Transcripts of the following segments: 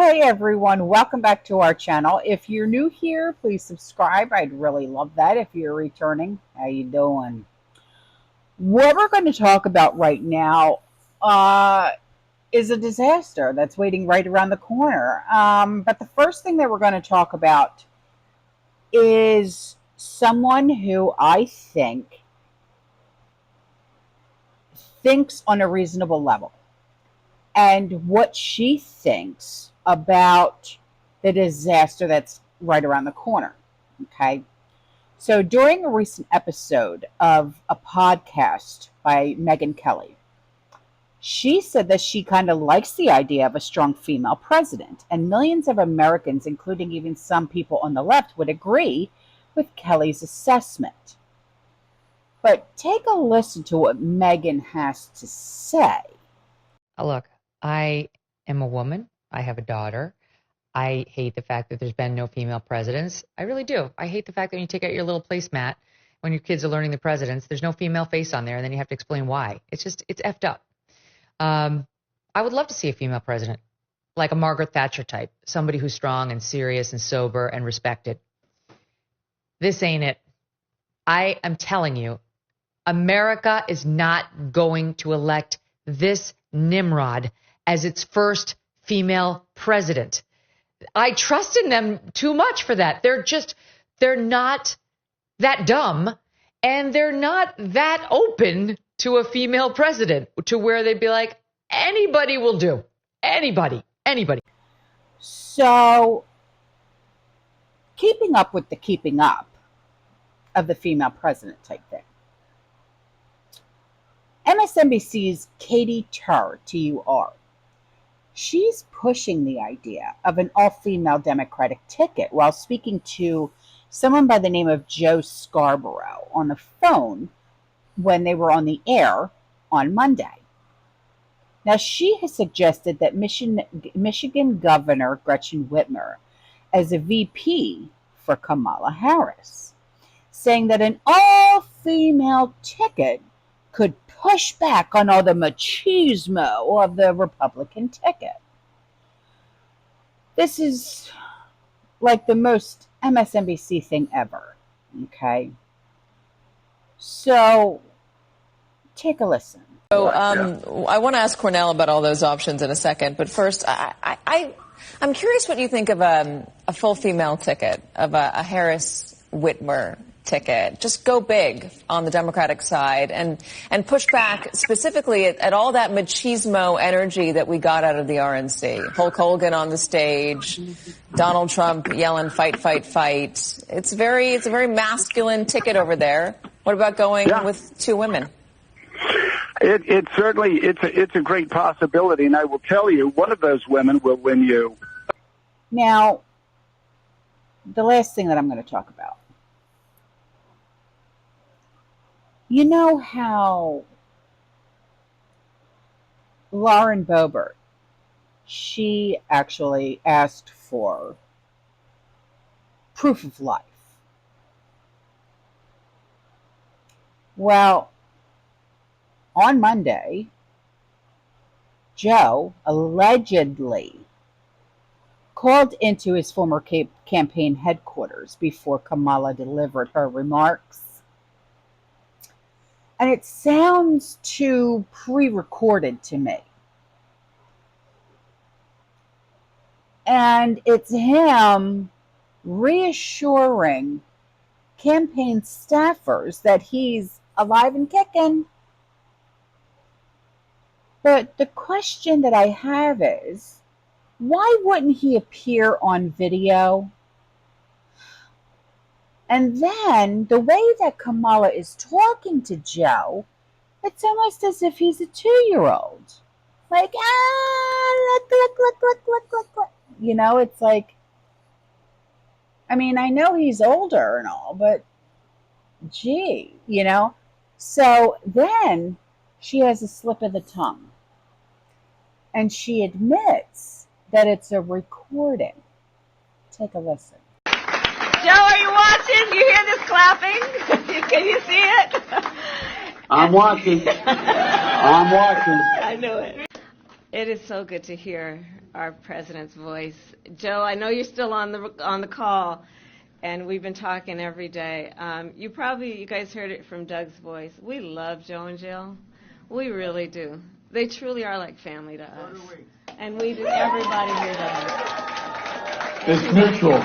Hey everyone, welcome back to our channel. If you're new here, please subscribe. I'd really love that. If you're returning, how you doing? What we're going to talk about right now is a disaster that's waiting right around the corner. But the first thing that we're going to talk about is someone who I think thinks on a reasonable level, and what she thinks about the disaster that's right around the corner. Okay. So during a recent episode of a podcast by Megyn Kelly, she said that she kind of likes the idea of a strong female president, and millions of Americans, including even some people on the left, would agree with Kelly's assessment. But take a listen to what Megyn has to say. Look, I am a woman. I have a daughter. I hate the fact that there's been no female presidents. I really do. I hate the fact that when you take out your little placemat when your kids are learning the presidents, there's no female face on there, and then you have to explain why. It's effed up. I would love to see a female president, like a Margaret Thatcher type, somebody who's strong and serious and sober and respected. This ain't it. I am telling you, America is not going to elect this Nimrod as its first female president. I trust in them too much for that. They're not that dumb, and they're not that open to a female president to where they'd be like, anybody will do. Anybody. So, keeping up with the keeping up of the female president type thing. MSNBC's Katie Tur, T-U-R, she's pushing the idea of an all-female Democratic ticket while speaking to someone by the name of Joe Scarborough on the phone when they were on the air on Monday. Now, she has suggested that Michigan Governor Gretchen Whitmer as a VP for Kamala Harris, saying that an all-female ticket could push back on all the machismo of the Republican ticket. This is like the most MSNBC thing ever, okay? So, take a listen. So I want to ask Cornell about all those options in a second, but first, I'm curious what you think of a full female ticket, of a Harris-Whitmer ticket. Just go big on the Democratic side and push back specifically at all that machismo energy that we got out of the RNC. Hulk Hogan on the stage, Donald Trump yelling fight, fight, fight. It's a very masculine ticket over there. What about going with two women? It's a great possibility, and I will tell you, one of those women will win you. Now, the last thing that I'm going to talk about. You know how Lauren Boebert, she actually asked for proof of life. Well, on Monday, Joe allegedly called into his former campaign headquarters before Kamala delivered her remarks. And it sounds too pre-recorded to me. And it's him reassuring campaign staffers that he's alive and kicking. But the question that I have is, why wouldn't he appear on video? And then the way that Kamala is talking to Joe, it's almost as if he's a 2-year-old. Like, look. You know, it's like, I mean, I know he's older and all, but gee, you know. So then she has a slip of the tongue. And she admits that it's a recording. Take a listen. Joe, are you watching? You hear this clapping? Can you see it? I'm watching. I'm watching. I knew it. It is so good to hear our president's voice. Joe, I know you're still on the call, and we've been talking every day. You guys heard it from Doug's voice. We love Joe and Jill. We really do. They truly are like family to us. So do we. And we do. Everybody here does. It's mutual.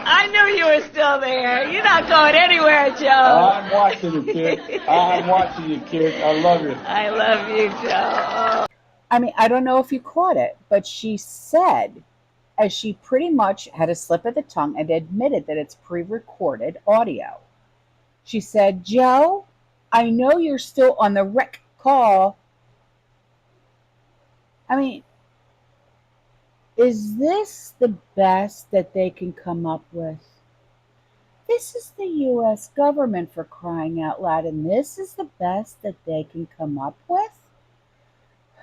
I knew you were still there. You're not going anywhere, Joe. I'm watching you, kid. I'm watching you, kid. I love you. I love you, Joe. I mean, I don't know if you caught it, but she said, as she pretty much had a slip of the tongue and admitted that it's pre-recorded audio. She said, Joe, I know you're still on the rec call. I mean, is this the best that they can come up with? This is the U.S. government, for crying out loud, and this is the best that they can come up with?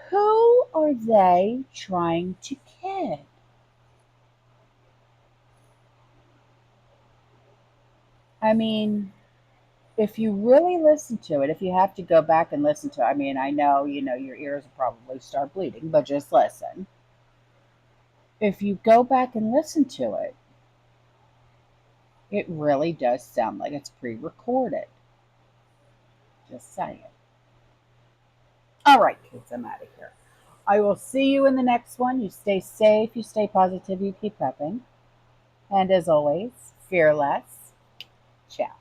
Who are they trying to kid? I mean, if you really listen to it, if you have to go back and listen to it, I mean, I know, your ears will probably start bleeding, but just listen. If you go back and listen to it, it really does sound like it's pre-recorded. Just saying. All right, kids, I'm out of here. I will see you in the next one. You stay safe, you stay positive, you keep prepping. And as always, fear less. Ciao.